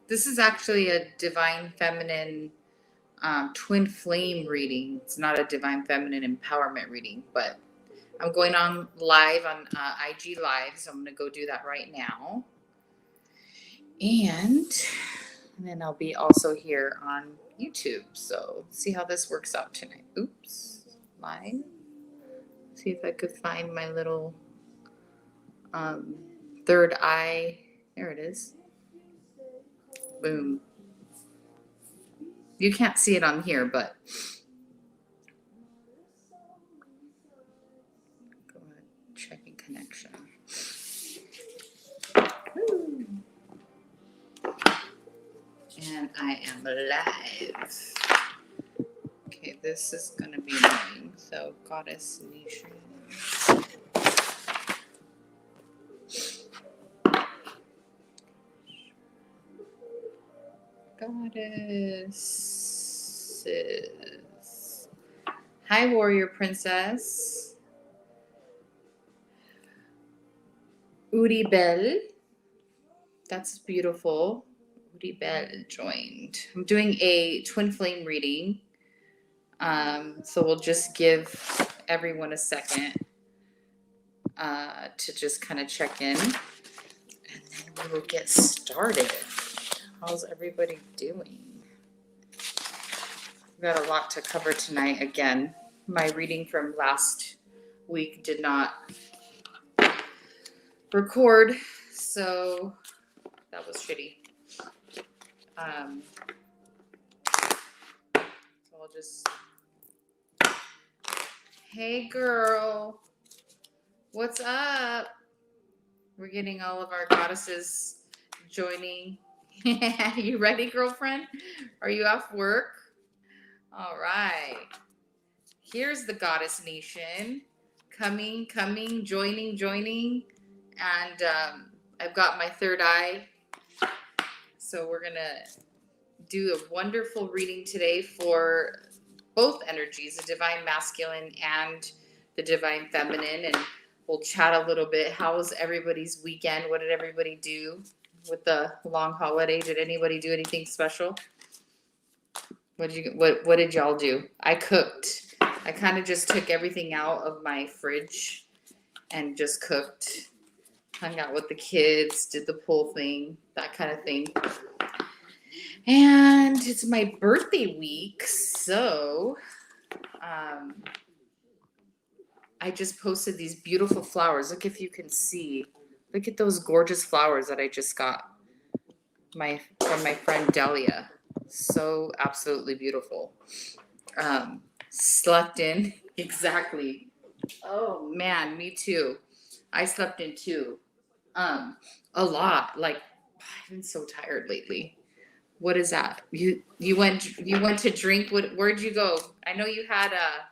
This is actually a divine feminine twin flame reading. It's not a divine feminine empowerment reading, but I'm going on live on IG Live, so I'm going to go do that right now. And then I'll be also here on YouTube. So see how this works out tonight. Oops, live. See if I could find my little third eye. There it is. Boom. You can't see it on here, but go ahead, checking connection. Woo. And I am live. Okay, this is gonna be annoying. So, Goddess Nation. Goddesses. Hi, Warrior Princess. Uri Bell. That's beautiful. Uri Bell joined. I'm doing a twin flame reading. So we'll just give everyone a second to just kind of check in. And then we will get started. How's everybody doing? We've got a lot to cover tonight. Again, my reading from last week did not record, so that was shitty. So I'll just... Hey girl, what's up? We're getting all of our goddesses joining. You ready, girlfriend? Are you off work? All right. Here's the Goddess Nation. Coming, joining. And I've got my third eye. So we're going to do a wonderful reading today for both energies, the divine masculine and the divine feminine. And we'll chat a little bit. How was everybody's weekend? What did everybody do with the long holiday? Did anybody do anything special? What did y'all do? I cooked. I kind of just took everything out of my fridge and just cooked. Hung out with the kids, did the pool thing, that kind of thing. And it's my birthday week, so I just posted these beautiful flowers. Look if you can see. Look at those gorgeous flowers that I just got from my friend Delia. So absolutely beautiful. Slept in. Exactly. Oh man, me too. I slept in too. A lot. Like, I've been so tired lately. What is that? You went to drink. Where'd you go? I know you had a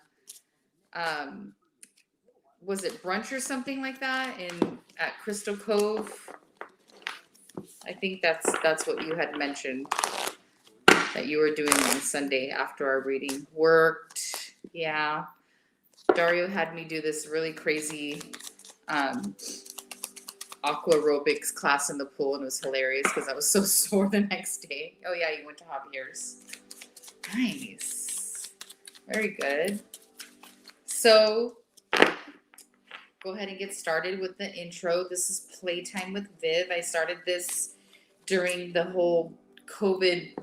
was it brunch or something like that at Crystal Cove? I think that's what you had mentioned that you were doing on Sunday after our reading. Worked, yeah. Dario had me do this really crazy aqua aerobics class in the pool, and it was hilarious because I was so sore the next day. Oh yeah, you went to Javier's. Nice. Very good. So go ahead and get started with the intro. This is Playtime with Viv. I started this during the whole COVID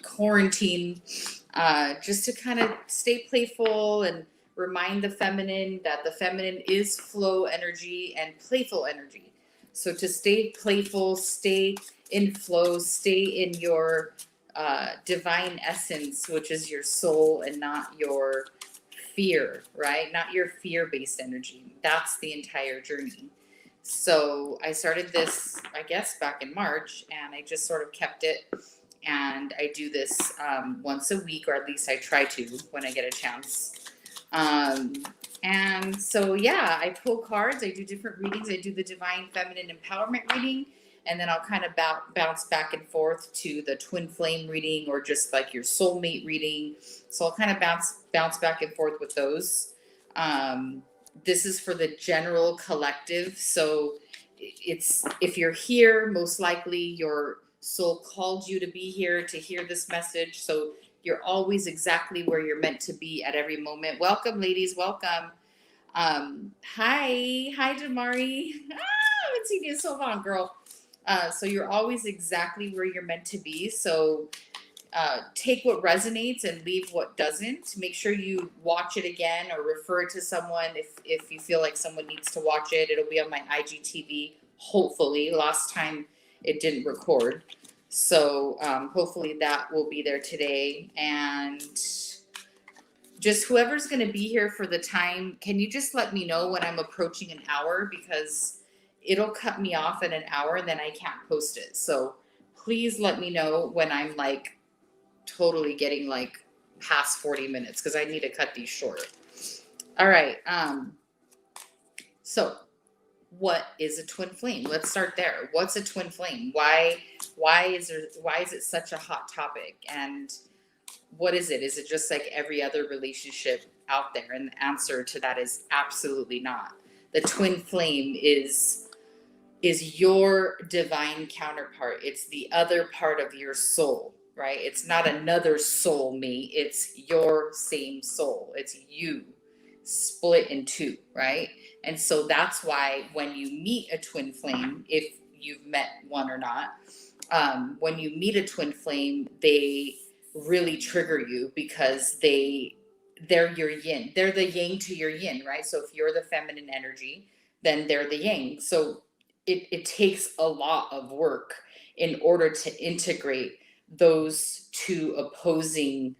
quarantine, just to kind of stay playful and remind the feminine that the feminine is flow energy and playful energy. So to stay playful, stay in flow, stay in your divine essence, which is your soul and not your fear, right? Not your fear-based energy. That's the entire journey. So I started this, I guess, back in March, and I just sort of kept it. And I do this once a week, or at least I try to when I get a chance. And so, yeah, I pull cards. I do different readings. I do the Divine Feminine Empowerment reading, and then I'll kind of bounce back and forth to the Twin Flame reading, or just like your soulmate reading. So I'll kind of bounce back and forth with those. This is for the general collective. So it's, if you're here, most likely your soul called you to be here to hear this message. So you're always exactly where you're meant to be at every moment. Welcome, ladies. Welcome. Hi, Damari. I haven't seen you in so long, girl. So you're always exactly where you're meant to be. So take what resonates and leave what doesn't. Make sure you watch it again or refer it to someone if you feel like someone needs to watch it. It'll be on my IGTV, hopefully. Last time it didn't record. So hopefully that will be there today. And just whoever's going to be here for the time, can you just let me know when I'm approaching an hour, because it'll cut me off at an hour and then I can't post it. So please let me know when I'm like totally getting like past 40 minutes, because I need to cut these short. All right. So what is a twin flame? Let's start there. What's a twin flame? Why is it such a hot topic? And what is it? Is it just like every other relationship out there? And the answer to that is absolutely not. The twin flame is your divine counterpart. It's the other part of your soul, right? It's not another soulmate. It's your same soul. It's you split in two, right? And so that's why when you meet a twin flame, if you've met one or not, when you meet a twin flame, they really trigger you because they're your yin. They're the yang to your yin, right? So if you're the feminine energy, then they're the yang. So it takes a lot of work in order to integrate those two opposing,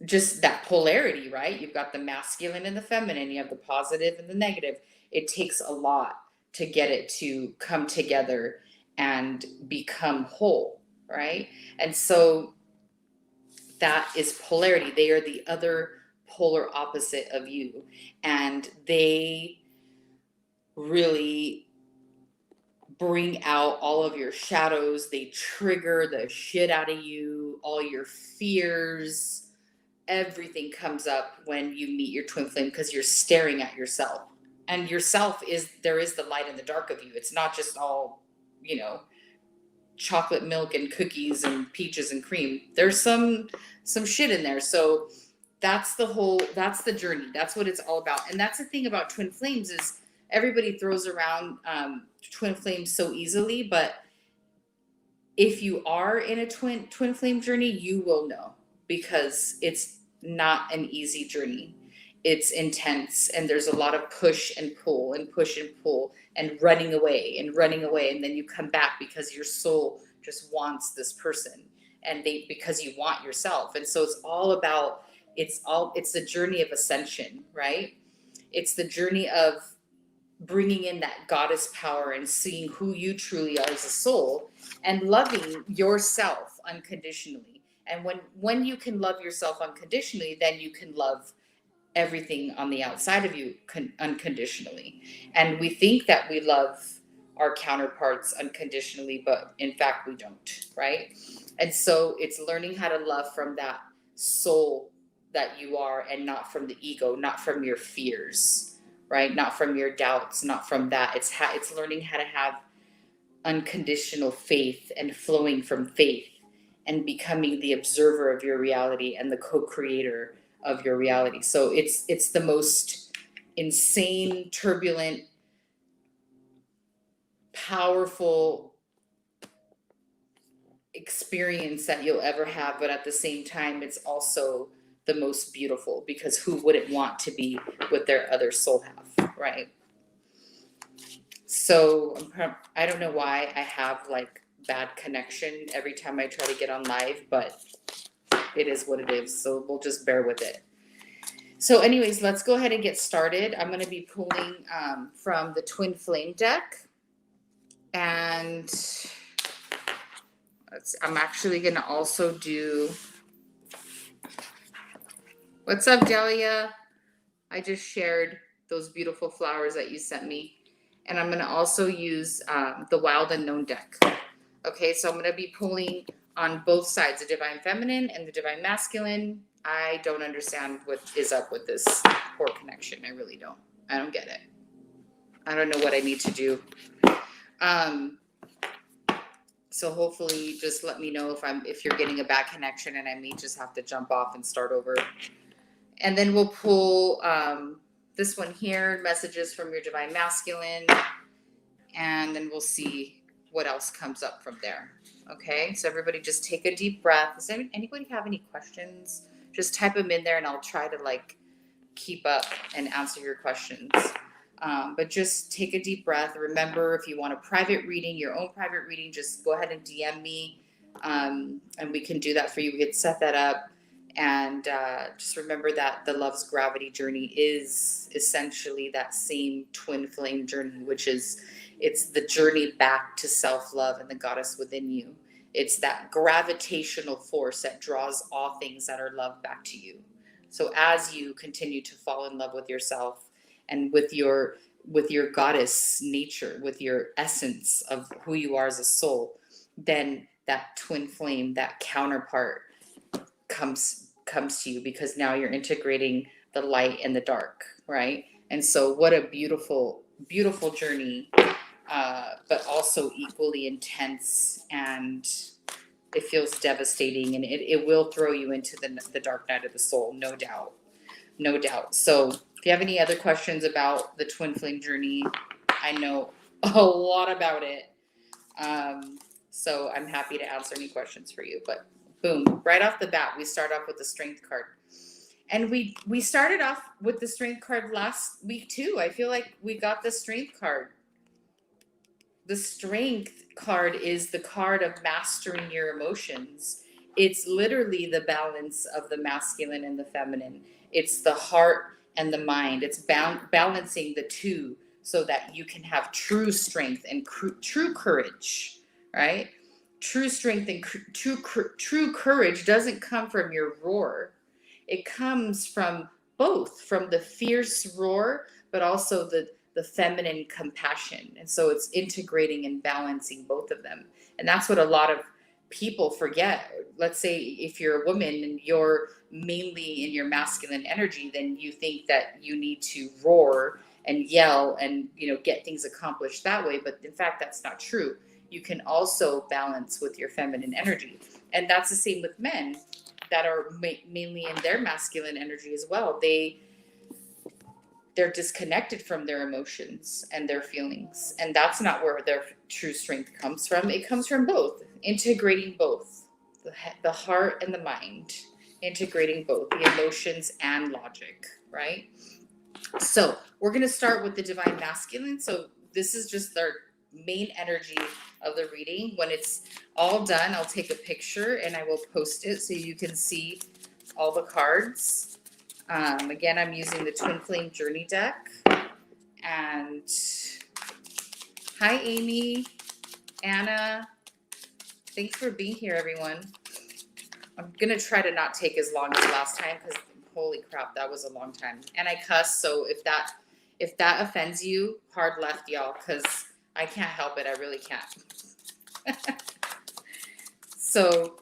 just that polarity, right? You've got the masculine and the feminine, you have the positive and the negative. It takes a lot to get it to come together and become whole, right? And so that is polarity. They are the other polar opposite of you, and they really bring out all of your shadows. They trigger the shit out of you, all your fears. Everything comes up when you meet your twin flame because you're staring at yourself. And yourself there is the light and the dark of you. It's not just all, chocolate milk and cookies and peaches and cream. There's some shit in there. So that's the journey. That's what it's all about. And that's the thing about twin flames is everybody throws around twin flames so easily, but if you are in a twin flame journey, you will know, because it's not an easy journey. It's intense, and there's a lot of push and pull and push and pull and running away, and then you come back because your soul just wants this person, and because you want yourself. And so it's the journey of ascension, right? It's the journey of bringing in that goddess power and seeing who you truly are as a soul and loving yourself unconditionally. And when you can love yourself unconditionally, then you can love everything on the outside of you unconditionally. And we think that we love our counterparts unconditionally, but in fact we don't, right? And so it's learning how to love from that soul that you are, and not from the ego, not from your fears, right? Not from your doubts, not from that. It's learning how to have unconditional faith and flowing from faith and becoming the observer of your reality and the co-creator of your reality. So it's the most insane, turbulent, powerful experience that you'll ever have, but at the same time it's also the most beautiful, because who wouldn't want to be with their other soul half, right? So I don't know why I have like bad connection every time I try to get on live, but it is what it is. So we'll just bear with it. So anyways, let's go ahead and get started. I'm going to be pulling from the Twin Flame deck. And I'm actually going to also do... What's up, Delia? I just shared those beautiful flowers that you sent me. And I'm going to also use the Wild Unknown deck. Okay, so I'm going to be pulling on both sides, the Divine Feminine and the Divine Masculine. I don't understand what is up with this poor connection. I really don't. I don't get it. I don't know what I need to do. So hopefully just let me know if you're getting a bad connection and I may just have to jump off and start over. And then we'll pull this one here, messages from your divine masculine, and then we'll see what else comes up from there. Okay, so everybody just take a deep breath. Does anybody have any questions? Just type them in there and I'll try to keep up and answer your questions. But just take a deep breath. Remember, if you want a private reading, your own private reading, just go ahead and DM me, and we can do that for you. We can set that up. And just remember that the Love's Gravity journey is essentially that same twin flame journey, which is it's the journey back to self-love and the goddess within you. It's that gravitational force that draws all things that are love back to you. So as you continue to fall in love with yourself and with your goddess nature, with your essence of who you are as a soul, then that twin flame, that counterpart comes to you, because now you're integrating the light and the dark, right? And so what a beautiful journey, but also equally intense, and it feels devastating, and it will throw you into the dark night of the soul, no doubt. So if you have any other questions about the twin flame journey, I know a lot about it, so I'm happy to answer any questions for you. But boom, right off the bat, we start off with the Strength card. And we started off with the Strength card last week too. I feel like we got the Strength card. The Strength card is the card of mastering your emotions. It's literally the balance of the masculine and the feminine. It's the heart and the mind. It's balancing the two so that you can have true strength and true courage, right? True strength and true courage doesn't come from your roar. It comes from both, from the fierce roar, but also the feminine compassion. And so it's integrating and balancing both of them. And that's what a lot of people forget. Let's say if you're a woman and you're mainly in your masculine energy, then you think that you need to roar and yell and get things accomplished that way. But in fact, that's not true. You can also balance with your feminine energy. And that's the same with men that are mainly in their masculine energy as well. They're disconnected from their emotions and their feelings. And that's not where their true strength comes from. It comes from both, integrating both, the heart and the mind, integrating both the emotions and logic, right? So we're going to start with the divine masculine. So this is just their main energy of the reading. When it's all done, I'll take a picture and I will post it so you can see all the cards. Again, I'm using the Twin Flame Journey deck. And hi, Amy, Anna. Thanks for being here, everyone. I'm going to try to not take as long as last time because holy crap, that was a long time. And I cuss, so if that offends you, hard left, y'all, because I can't help it. I really can't. So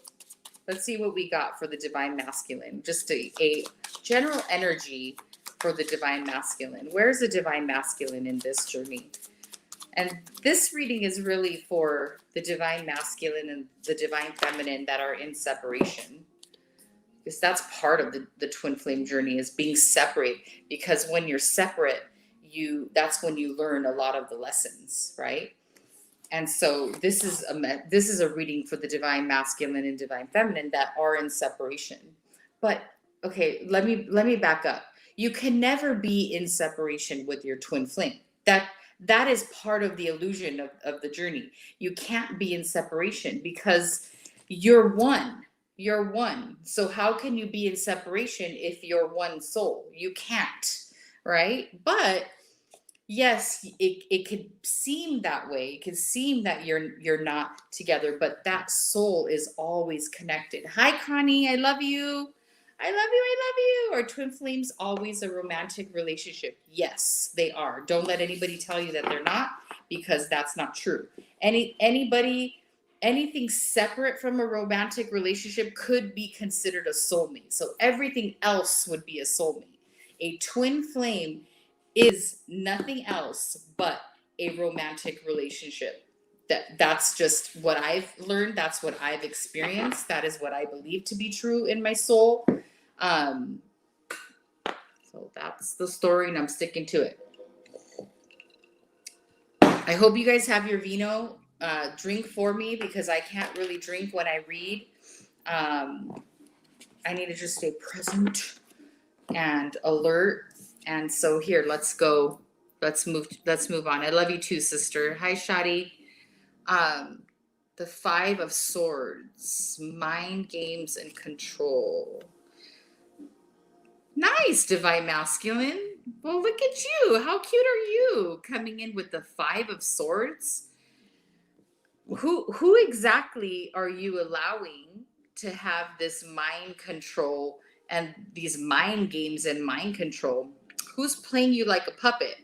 let's see what we got for the divine masculine. Just a general energy for the divine masculine. Where's the divine masculine in this journey? And this reading is really for the divine masculine and the divine feminine that are in separation. Because that's part of the twin flame journey, is being separate. Because when you're separate, that's when you learn a lot of the lessons, right? And so this is a reading for the divine masculine and divine feminine that are in separation. But okay, let me back up. You can never be in separation with your twin flame. That is part of the illusion of the journey. You can't be in separation because you're one. You're one. So how can you be in separation if you're one soul? You can't, right? But yes, it could seem that way. It could seem that you're not together, but that soul is always connected. Hi, Connie. I love you. I love you. I love you. Are twin flames always a romantic relationship? Yes, they are. Don't let anybody tell you that they're not, because that's not true. Anything separate from a romantic relationship could be considered a soulmate. So everything else would be a soulmate. A twin flame is nothing else but a romantic relationship. that's just what I've learned. That's what I've experienced. That is what I believe to be true in my soul. Um, so that's the story, and I'm sticking to it. I hope you guys have your vino. Drink for me because I can't really drink when I read. I need to just stay present and alert. And so here, let's go. Let's move on. I love you too, sister. Hi, Shadi. The Five of Swords, mind games and control. Nice, divine masculine. Well, look at you. How cute are you coming in with the Five of Swords? Who exactly are you allowing to have this mind control and these mind games and mind control? Who's playing you like a puppet?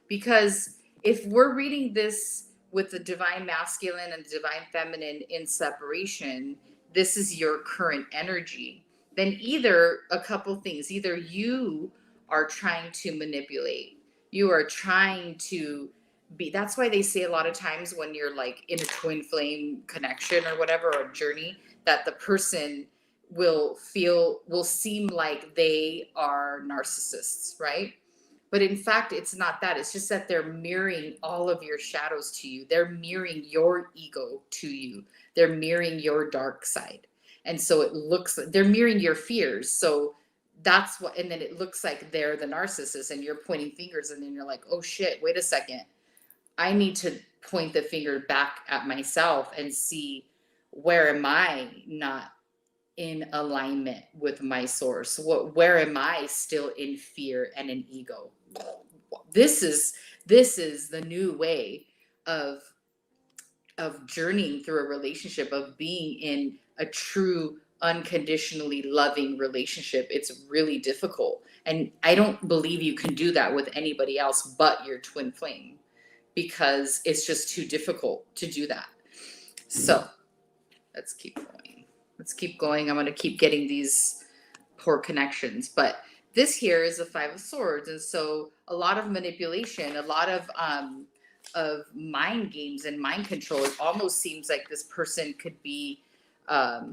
Because if we're reading this with the divine masculine and the divine feminine in separation, this is your current energy. Then either a couple things, either you are trying to manipulate, you are trying to be, that's why they say a lot of times when you're like in a twin flame connection or whatever, or journey, that the person will seem like they are narcissists, right? But in fact, it's not that. It's just that they're mirroring all of your shadows to you. They're mirroring your ego to you. They're mirroring your dark side. And so it looks like they're mirroring your fears. So that's what, and then it looks like they're the narcissist and you're pointing fingers and then you're like, oh shit, wait a second. I need to point the finger back at myself and see where am I not in alignment with my source? Where am I still in fear and in ego? This is the new way of journeying through a relationship, of being in a true unconditionally loving relationship. It's really difficult, and I don't believe you can do that with anybody else but your twin flame, because it's just too difficult to do that. So let's keep going. I'm going to keep getting these poor connections. But this here is the Five of Swords. And so a lot of manipulation, a lot of mind games and mind control. It almost seems like this person could be a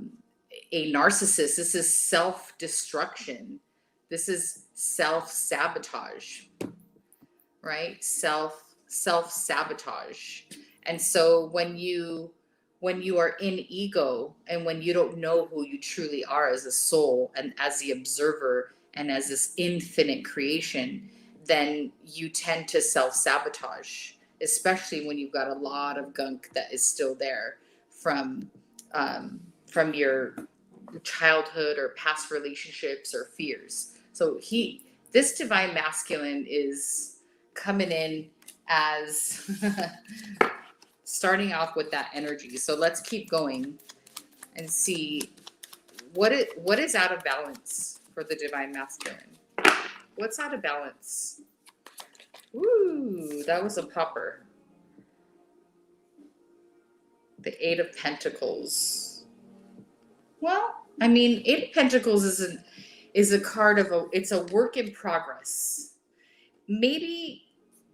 narcissist. This is self-destruction. This is self-sabotage, right? Self-sabotage. And so when you are in ego and when you don't know who you truly are as a soul and as the observer and as this infinite creation, then you tend to self-sabotage, especially when you've got a lot of gunk that is still there from your childhood or past relationships or fears. So this divine masculine is coming in as starting off with that energy. So let's keep going and see what is out of balance for the divine masculine. What's out of balance? Ooh, that was a popper. The Eight of Pentacles. Well, I mean, Eight of Pentacles is a card of it's a work in progress. Maybe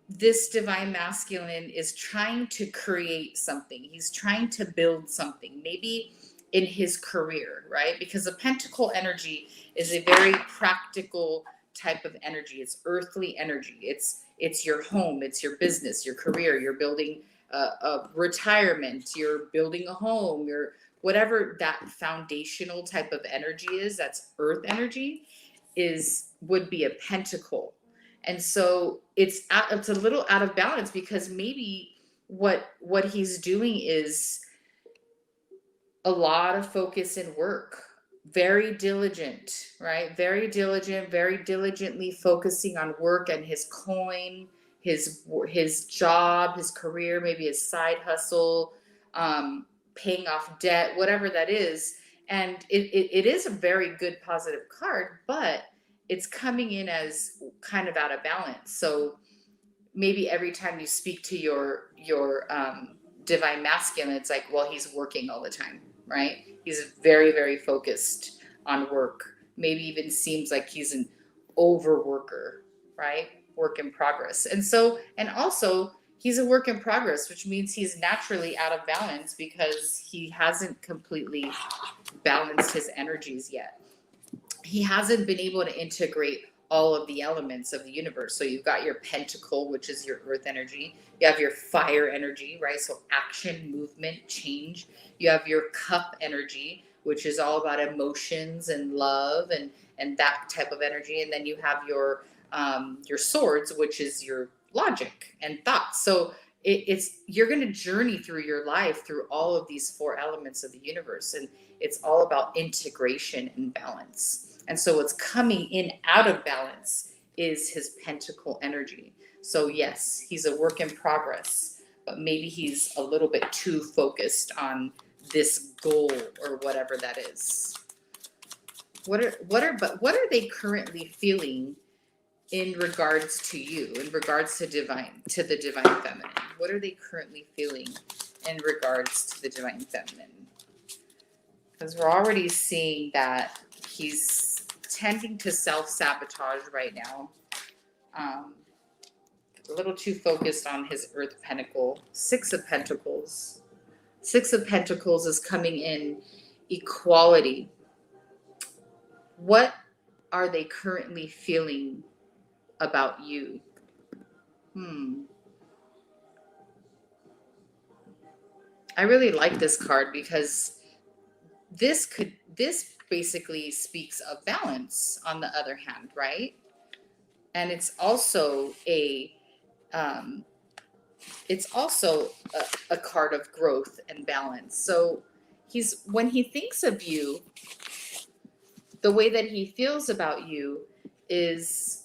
this divine masculine is trying to create something. He's trying to build something, maybe in his career, right? Because the pentacle energy is a very practical type of energy. It's earthly energy. It's your home, it's your business, your career. You're building a retirement, you're building a home, you're whatever that foundational type of energy is, that's earth energy, would be a pentacle. And so it's a little out of balance because maybe what he's doing is a lot of focus in work, very diligent, right? Very diligent, very diligently focusing on work and his coin, his job, his career, maybe his side hustle, paying off debt, whatever that is. And it is a very good positive card, but it's coming in as kind of out of balance. So maybe every time you speak to your divine masculine, it's like, well, he's working all the time, right? He's very, very focused on work. Maybe even seems like he's an overworker, right? Work in progress. And also he's a work in progress, which means he's naturally out of balance because he hasn't completely balanced his energies yet. He hasn't been able to integrate all of the elements of the universe. So you've got your pentacle, which is your earth energy. You have your fire energy, right? So action, movement, change. You have your cup energy, which is all about emotions and love and that type of energy. And then you have your swords, which is your logic and thoughts. So it's you're going to journey through your life through all of these four elements of the universe, and it's all about integration and balance. And so what's coming in out of balance is his pentacle energy. So yes, he's a work in progress, but maybe he's a little bit too focused on this goal or whatever that is. What are they currently feeling in regards to you, in regards to the divine feminine? What are they currently feeling in regards to the divine feminine? Because we're already seeing that he's tending to self-sabotage right now. A little too focused on his earth pentacle. Six of Pentacles. Six of Pentacles is coming in equality. What are they currently feeling about you? I really like this card because this basically speaks of balance on the other hand, right? And it's also a card of growth and balance. So when he thinks of you, the way that he feels about you is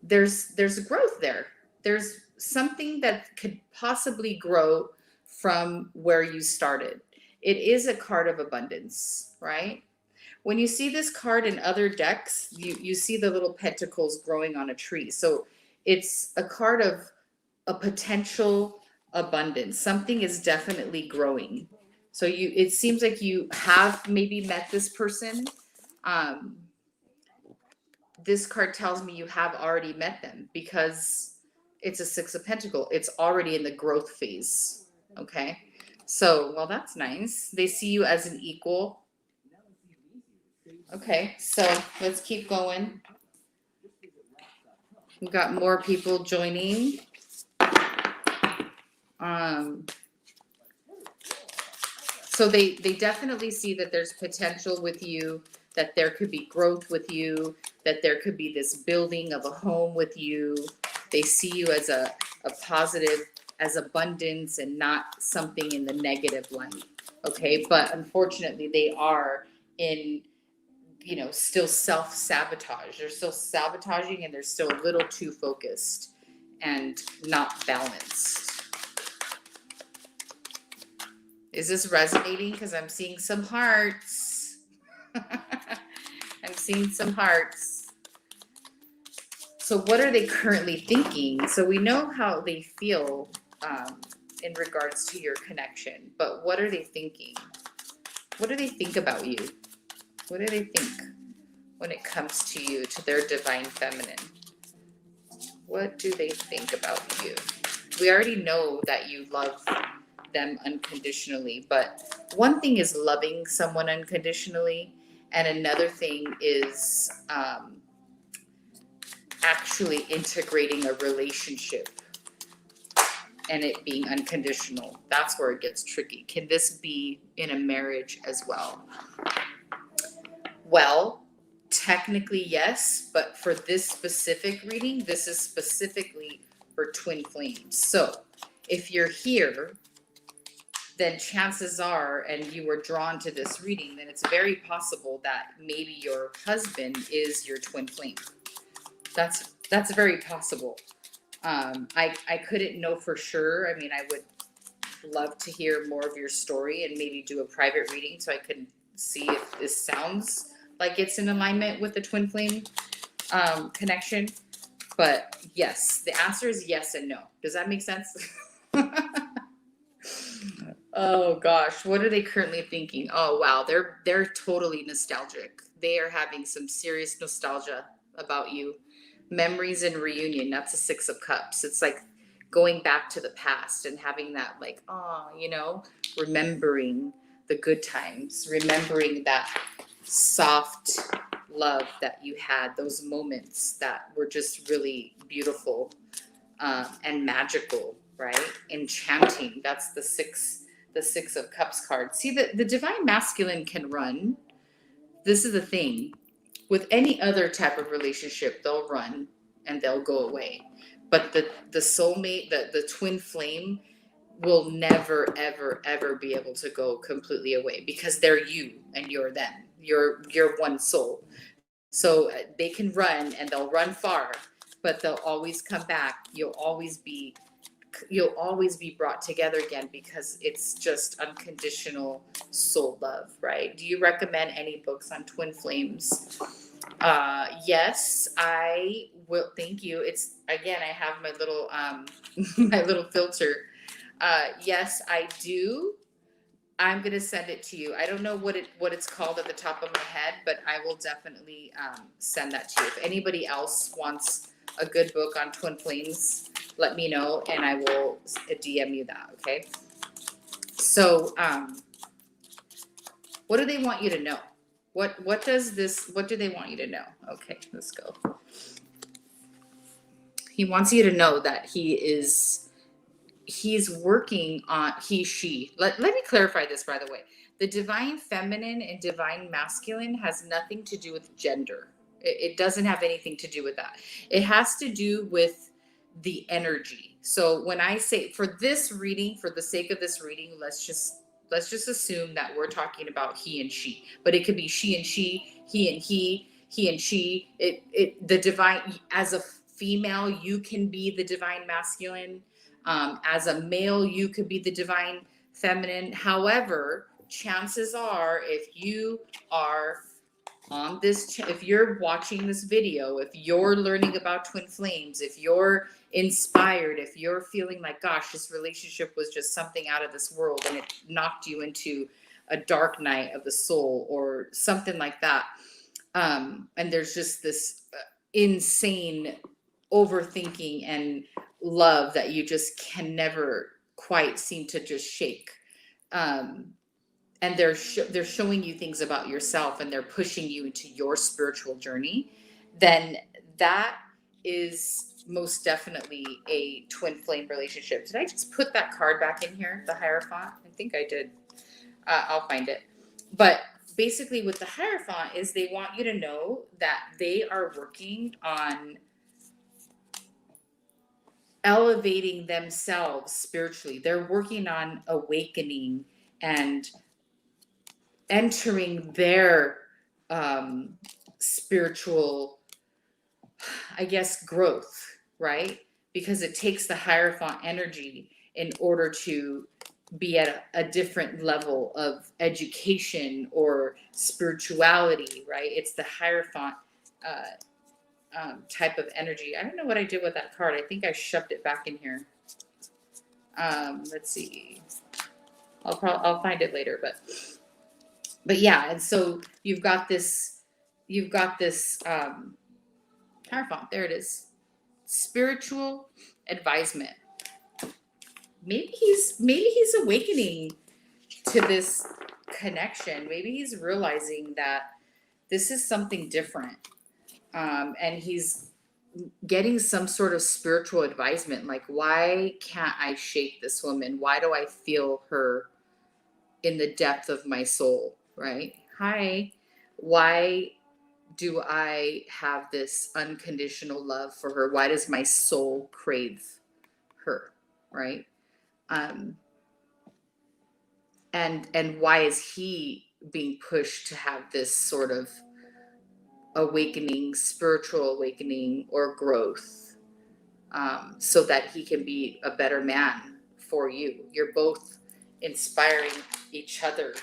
there's a growth there. There's something that could possibly grow from where you started. It is a card of abundance, right? When you see this card in other decks, you see the little pentacles growing on a tree. So it's a card of a potential abundance. Something is definitely growing. So it seems like you have maybe met this person. This card tells me you have already met them because it's a Six of Pentacles. It's already in the growth phase. Okay. So, well, that's nice. They see you as an equal. Okay. So let's keep going. We've got more people joining. So they definitely see that there's potential with you, that there could be growth with you, that there could be this building of a home with you. They see you as a positive, as abundance, and not something in the negative light. Okay, but unfortunately they are in, still self-sabotage. They're still sabotaging and they're still a little too focused and not balanced. Is this resonating? Because I'm seeing some hearts. I'm seeing some hearts. So what are they currently thinking? So we know how they feel in regards to your connection, but what are they thinking? What do they think about you? What do they think when it comes to you, to their divine feminine? What do they think about you? We already know that you love them unconditionally, but one thing is loving someone unconditionally, and another thing is actually integrating a relationship and it being unconditional. That's where it gets tricky. Can this be in a marriage as well? Well, technically yes, but for this specific reading, this is specifically for twin flames. So if you're here, then chances are, and you were drawn to this reading, then it's very possible that maybe your husband is your twin flame. That's very possible. I couldn't know for sure. I mean, I would love to hear more of your story and maybe do a private reading so I could see if this sounds like it's in alignment with the twin flame connection. But yes, the answer is yes and no. Does that make sense? Oh gosh, what are they currently thinking? Oh wow, they're totally nostalgic. They are having some serious nostalgia about you. Memories and reunion. That's a Six of Cups. It's like going back to the past and having that, like, oh, remembering the good times, remembering that soft love that you had, those moments that were just really beautiful, and magical, right? Enchanting. That's the Six of Cups card. See, the divine masculine can run. This is the thing. With any other type of relationship, they'll run and they'll go away. But the soulmate, the twin flame, will never, ever, ever be able to go completely away, because they're you and you're them. You're one soul. So they can run and they'll run far, but they'll always come back. You'll always be brought together again, because it's just unconditional soul love, right? Do you recommend any books on twin flames? Yes, I will. Thank you. It's, again, I have my little my little filter. Yes, I do. I'm gonna send it to you. I don't know what it's called at the top of my head, but I will definitely send that to you. If anybody else wants a good book on twin flames, let me know and I will DM you that. Okay. So, what do they want you to know? What do they want you to know? Okay, let's go. He wants you to know that he's working on, she. Let me clarify this, by the way. The divine feminine and divine masculine has nothing to do with gender. It doesn't have anything to do with that. It has to do with the energy. So when I say, for this reading, for the sake of this reading, let's just assume that we're talking about he and she, but it could be she and she, he and he and she. The divine, as a female, you can be the divine masculine. As a male, you could be the divine feminine. However, chances are, if you are on this, if you're watching this video, if you're learning about twin flames, if you're inspired, if you're feeling like, gosh, this relationship was just something out of this world and it knocked you into a dark night of the soul or something like that, and there's just this insane overthinking and love that you just can never quite seem to just shake, and they're showing you things about yourself and they're pushing you into your spiritual journey, then that is most definitely a twin flame relationship. Did I just put that card back in here, the Hierophant? I think I did. I'll find it. But basically with the Hierophant is they want you to know that they are working on elevating themselves spiritually. They're working on awakening and entering their spiritual, I guess, growth, right? Because it takes the Hierophant energy in order to be at a different level of education or spirituality, right? It's the Hierophant type of energy. I don't know what I did with that card. I think I shoved it back in here. Let's see. I'll find it later, but yeah. And so you've got this Hierophant. There it is. Spiritual advisement. Maybe he's awakening to this connection. Maybe he's realizing that this is something different. And he's getting some sort of spiritual advisement, like, why can't I shake this woman? Why do I feel her in the depth of my soul, right? Hi. Why do I have this unconditional love for her? Why does my soul crave her, right? And why is he being pushed to have this sort of awakening, spiritual awakening or growth, so that he can be a better man for you? You're both inspiring each other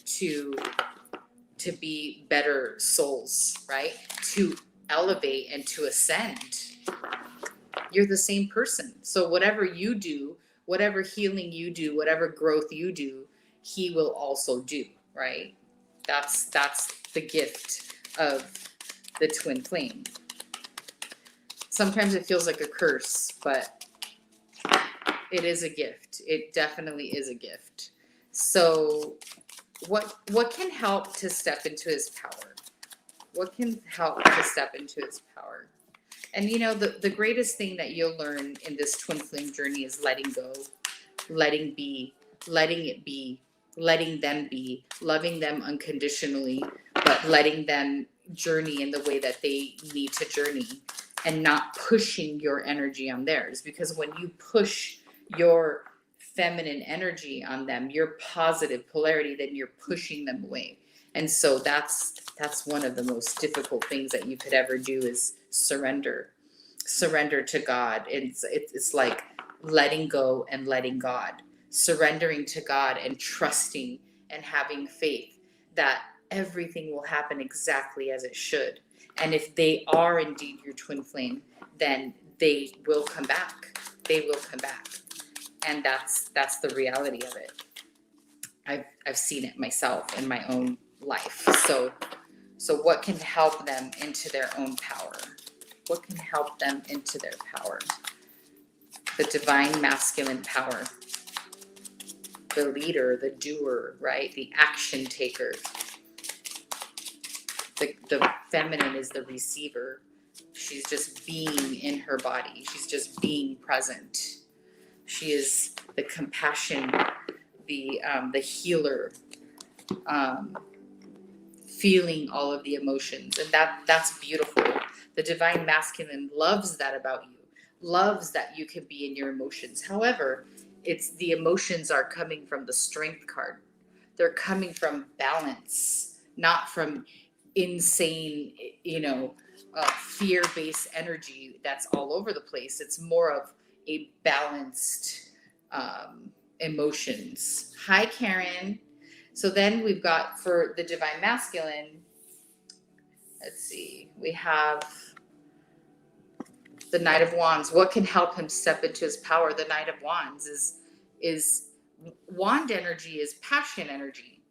to be better souls, right? To elevate and to ascend. You're the same person. So whatever you do, whatever healing you do, whatever growth you do, he will also do, right? That's the gift of the twin flame. Sometimes it feels like a curse, but It is a gift. It definitely is a gift. So what can help to step into his power? What can help to step into his power? And the greatest thing that you'll learn in this twin flame journey is letting go, letting be, letting it be, letting them be, loving them unconditionally, but letting them journey in the way that they need to journey, and not pushing your energy on theirs. Because when you push your feminine energy on them, your positive polarity, then you're pushing them away. And so that's one of the most difficult things that you could ever do, is surrender to God. It's like letting go and letting God, surrendering to God and trusting and having faith that everything will happen exactly as it should. And if they are indeed your twin flame, then they will come back. They will come back. And that's the reality of it. I've seen it myself in my own life. So what can help them into their own power? What can help them into their power? The divine masculine power. The leader, the doer, right? The action taker. The feminine is the receiver. She's just being in her body. She's just being present. She is the compassion, the healer, feeling all of the emotions, and that's beautiful. The divine masculine loves that about you, loves that you can be in your emotions. However, it's the emotions are coming from the strength card. They're coming from balance, not from insane, fear-based energy that's all over the place. It's more of a balanced emotions. Hi, Karen. So then we've got, for the divine masculine, let's see, we have the Knight of Wands. What can help him step into his power? The Knight of Wands is wand energy, is passion energy.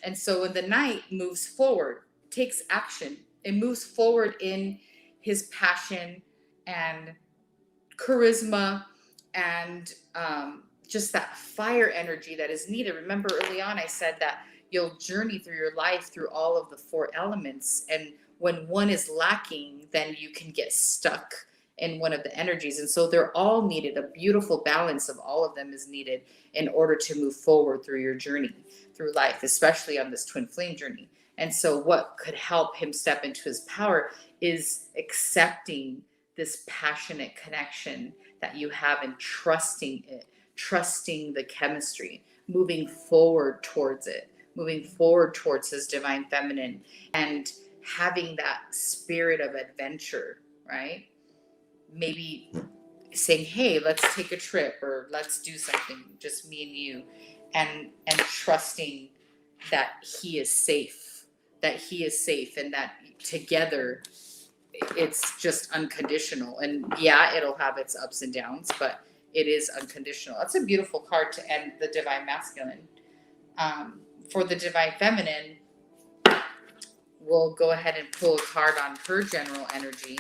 And so when the knight moves forward, takes action, it moves forward in his passion and charisma and just that fire energy that is needed. Remember early on I said that you'll journey through your life through all of the four elements, and when one is lacking, then you can get stuck in one of the energies. And so they're all needed. A beautiful balance of all of them is needed in order to move forward through your journey through life, especially on this twin flame journey. And so what could help him step into his power is accepting this passionate connection that you have and trusting it, trusting the chemistry, moving forward towards it, moving forward towards his divine feminine, and having that spirit of adventure, right? Maybe saying, hey, let's take a trip, or let's do something, just me and you, and trusting that he is safe, and that together it's just unconditional. And yeah, it'll have its ups and downs, but it is unconditional. That's a beautiful card to end the divine masculine. For the divine feminine, we'll go ahead and pull a card on her general energy.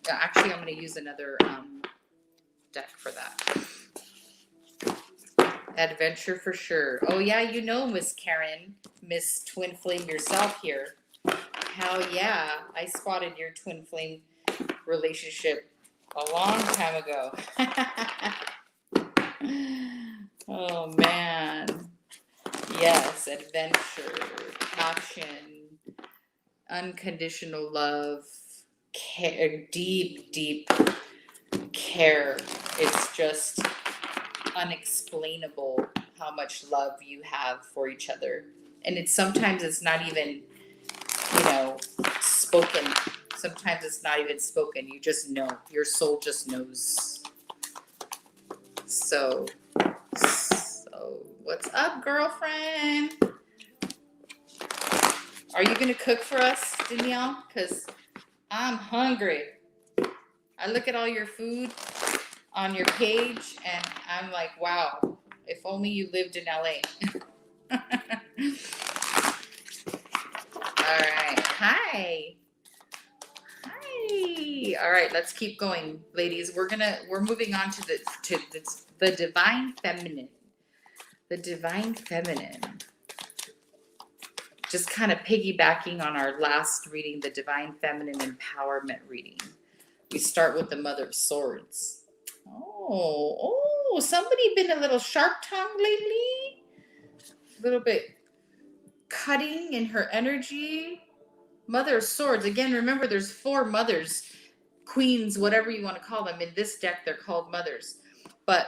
Actually, I'm going to use another deck for that. Adventure for sure. Oh yeah, Miss Karen, Miss Twin Flame yourself here. Hell yeah, I spotted your twin flame relationship a long time ago. Oh man. Yes, adventure, passion, unconditional love, care, deep care. It's just unexplainable how much love you have for each other. And sometimes it's not even, spoken. Sometimes it's not even spoken. You just know. Your soul just knows. So what's up, girlfriend? Are you going to cook for us, Danielle? Because I'm hungry. I look at all your food on your page, and I'm like, wow, if only you lived in LA. All right. Hi. All right, let's keep going, ladies. We're moving on to the divine feminine. The divine feminine. Just kind of piggybacking on our last reading, the divine feminine empowerment reading. We start with the Mother of Swords. Oh, somebody been a little sharp-tongued lately? A little bit cutting in her energy. Mother of Swords. Again, remember there's 4 mothers, queens, whatever you want to call them. In this deck, they're called mothers. But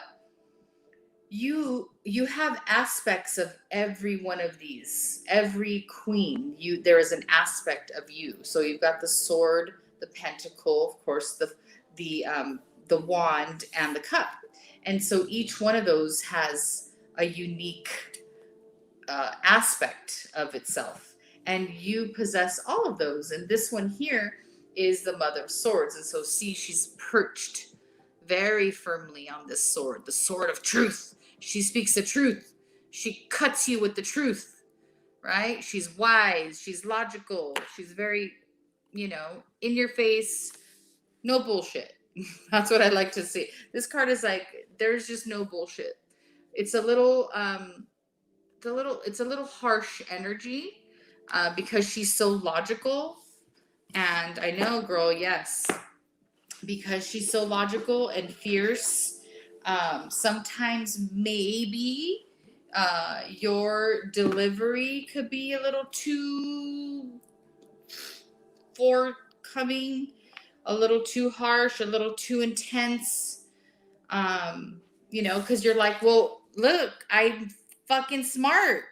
you have aspects of every one of these. Every queen, there is an aspect of you. So you've got the sword, the pentacle, of course, the wand, and the cup. And so each one of those has a unique aspect of itself. And you possess all of those. And this one here is the Mother of Swords. And so see, she's perched very firmly on this sword, the sword of truth. She speaks the truth. She cuts you with the truth, right? She's wise. She's logical. She's very, in your face. No bullshit. That's what I like to see. This card is like, there's just no bullshit. It's a little, it's a little harsh energy because she's so logical. And I know, girl, yes, because she's so logical and fierce. Sometimes maybe your delivery could be a little too forthcoming, a little too harsh, a little too intense, because you're like, well, look, I'm fucking smart.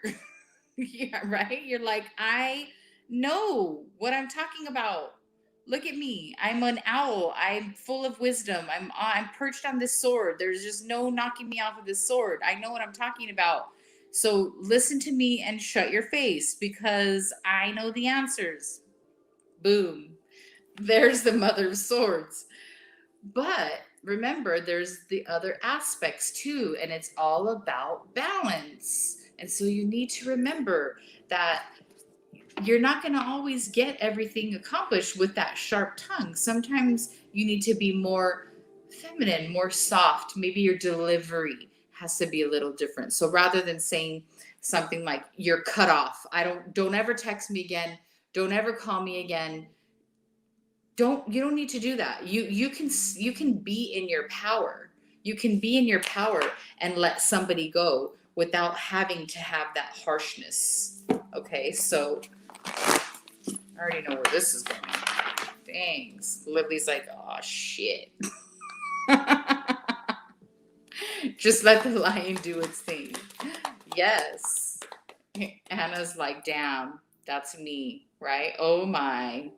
Yeah, right? You're like, I know what I'm talking about. Look at me. I'm an owl. I'm full of wisdom. I'm perched on this sword. There's just no knocking me off of this sword. I know what I'm talking about. So listen to me and shut your face because I know the answers. Boom. There's the Mother of Swords. But remember, there's the other aspects too, and it's all about balance. And so you need to remember that you're not going to always get everything accomplished with that sharp tongue. Sometimes you need to be more feminine, more soft. Maybe your delivery has to be a little different. So rather than saying something like you're cut off, don't ever text me again. Don't ever call me again. You don't need to do that. You can be in your power. You can be in your power and let somebody go without having to have that harshness. Okay, so I already know where this is going. Thanks. Lily's like, oh shit. Just let the lion do its thing. Yes. Anna's like, damn, that's me, right? Oh my.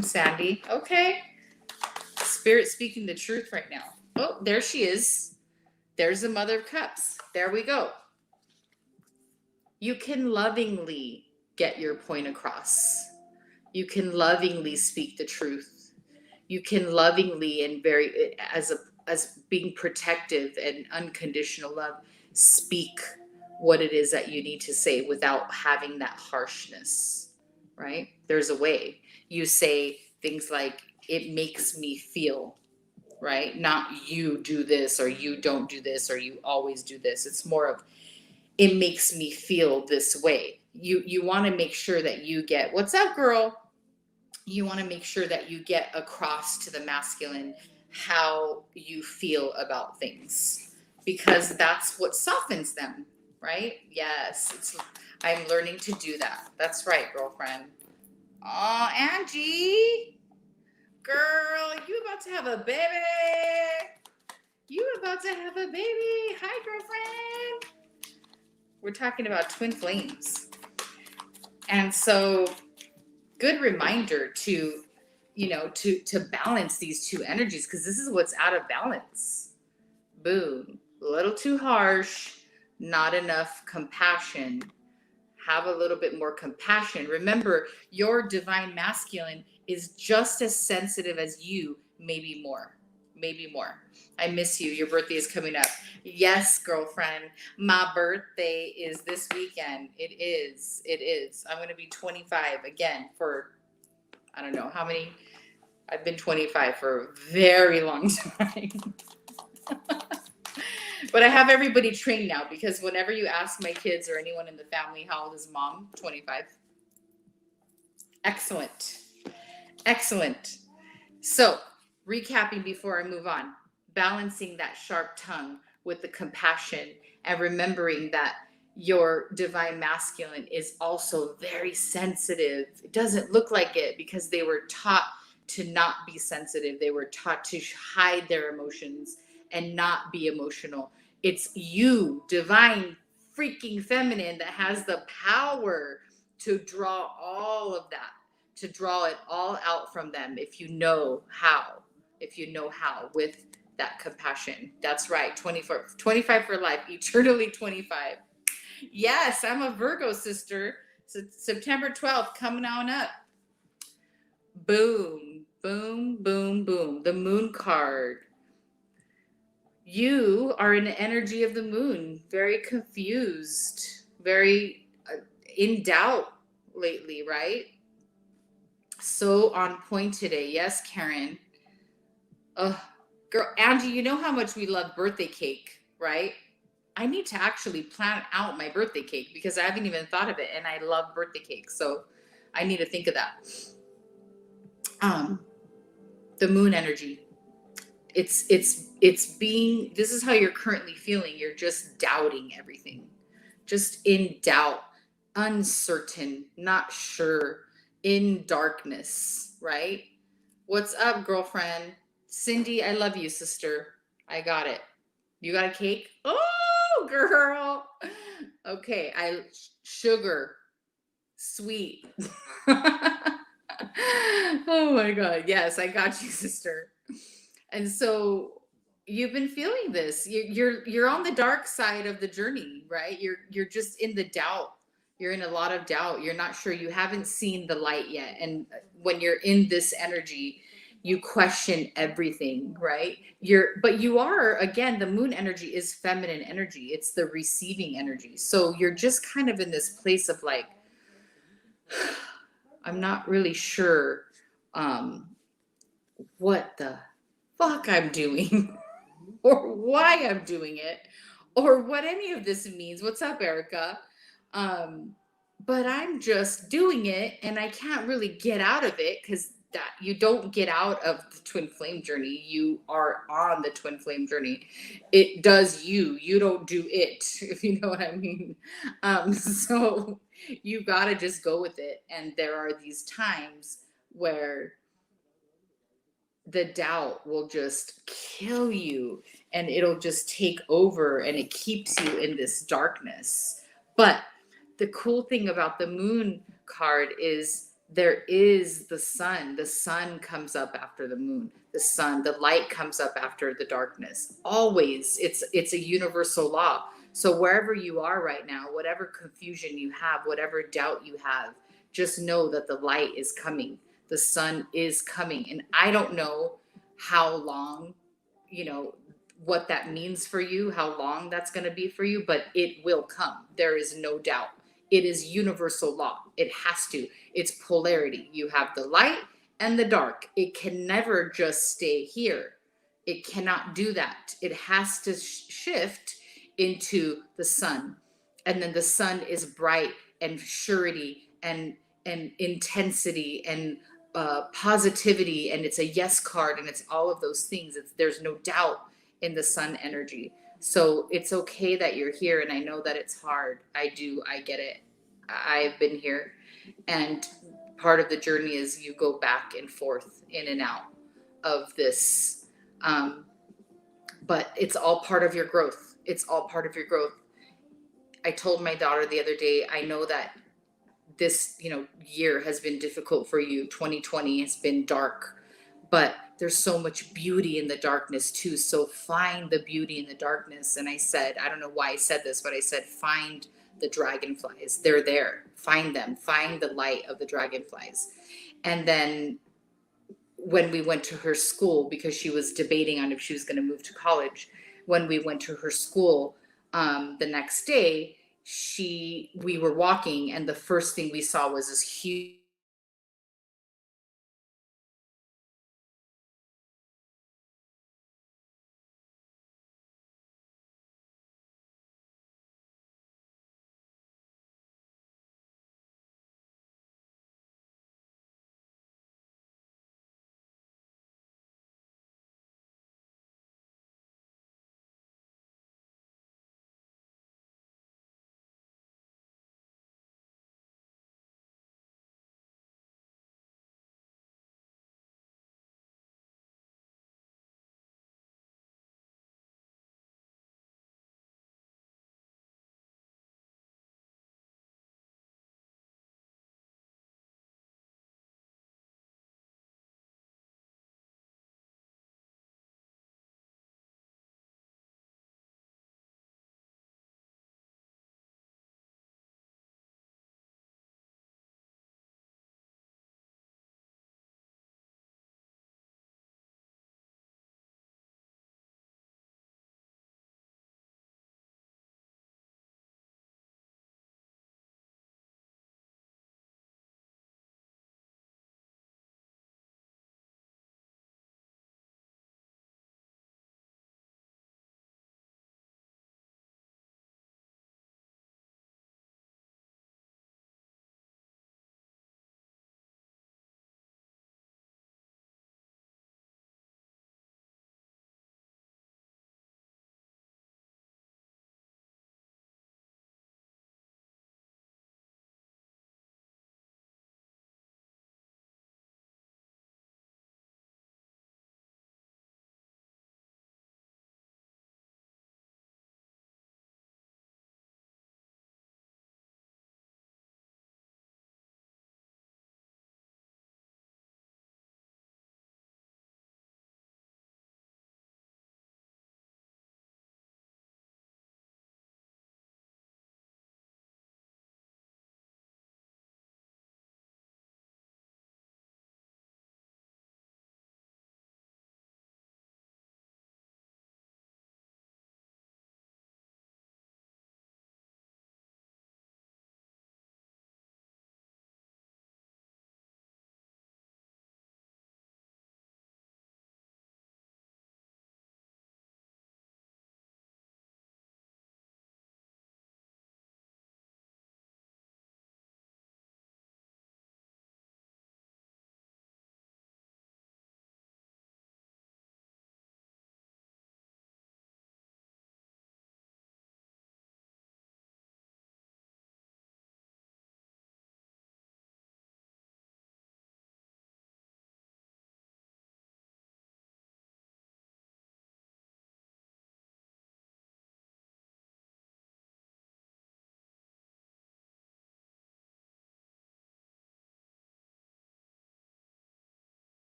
Sandy. Okay. Spirit speaking the truth right now. Oh, there she is. There's the Mother of Cups. There we go. You can lovingly get your point across. You can lovingly speak the truth. You can lovingly and as being protective and unconditional love, speak what it is that you need to say without having that harshness, right? There's a way. You say things like, it makes me feel, right? Not you do this or you don't do this or you always do this. It's more of, it makes me feel this way. You want to make sure that you get, what's up, girl? You want to make sure that you get across to the masculine how you feel about things, because that's what softens them, right? Yes, I'm learning to do that. That's right, girlfriend. Oh, Angie, girl, you about to have a baby? You about to have a baby? Hi, girlfriend. We're talking about twin flames, and so good reminder to balance these two energies, because this is what's out of balance. Boom. A little too harsh, not enough compassion. Have a little bit more compassion. Remember, your divine masculine is just as sensitive as you, maybe more. I miss you. Your birthday is coming up. Yes, girlfriend. My birthday is this weekend. It is. I'm going to be 25 again for, I don't know how many I've been 25 for a very long time. But I have everybody trained now because whenever you ask my kids or anyone in the family how old is mom, 25. Excellent. Excellent. So, recapping before I move on, balancing that sharp tongue with the compassion and remembering that your divine masculine is also very sensitive. It doesn't look like it because they were taught to not be sensitive. They were taught to hide their emotions and not be emotional. It's you, divine freaking feminine, that has the power to draw all of that, to draw it all out from them if you know how, with that compassion. That's right. 25 for life, eternally 25. Yes, I'm a Virgo, sister. So September 12th coming on up. Boom, boom, boom, boom. The moon card. You are in the energy of the moon, very confused, very in doubt lately, right? So on point today. Yes, Karen. Girl, Angie, you know how much we love birthday cake, right? I need to actually plan out my birthday cake because I haven't even thought of it, and I love birthday cake, so I need to think of that. The moon energy. It's being. This is how you're currently feeling. You're just doubting everything, just in doubt, uncertain, not sure, in darkness, right? What's up, girlfriend? Cindy, I love you, sister. I got it. You got a cake? Oh, girl. Okay, sugar, sweet. Oh my god. Yes, I got you, sister. And so you've been feeling this. You're on the dark side of the journey, right? You're just in the doubt. You're in a lot of doubt. You're not sure. You haven't seen the light yet. And when you're in this energy, you question everything, right? But you are, again, the moon energy is feminine energy. It's the receiving energy. So you're just kind of in this place of like, I'm not really sure what the fuck I'm doing or why I'm doing it or what any of this means. What's up, Erica? But I'm just doing it and I can't really get out of it because that you don't get out of the twin flame journey. You are on the twin flame journey. It does you. You don't do it, if you know what I mean. So you gotta just go with it. And there are these times where the doubt will just kill you and it'll just take over and it keeps you in this darkness. But the cool thing about the moon card is there is the sun. The sun comes up after the moon. The light comes up after the darkness. Always. It's a universal law. So wherever you are right now, whatever confusion you have, whatever doubt you have, just know that the light is coming. The sun is coming. And I don't know how long, what that means for you, how long that's going to be for you, but it will come. There is no doubt. It is universal law. It has to. It's polarity. You have the light and the dark. It can never just stay here. It cannot do that. It has to shift into the sun. And then the sun is bright and surety and intensity and positivity, and it's a yes card, and it's all of those things. There's no doubt in the sun energy. So it's okay that you're here, and I know that it's hard. I get it. I've been here, and part of the journey is you go back and forth, in and out of this. But it's all part of your growth. It's all part of your growth. I told my daughter the other day, I know that this year has been difficult for you. 2020 has been dark, but there's so much beauty in the darkness too. So find the beauty in the darkness. And I said, I don't know why I said this, but I said, find the dragonflies. They're there. Find them. Find the light of the dragonflies. And then when we went to her school, because she was debating on if she was going to move to college, when we went to her school the next day, we were walking, and the first thing we saw was this huge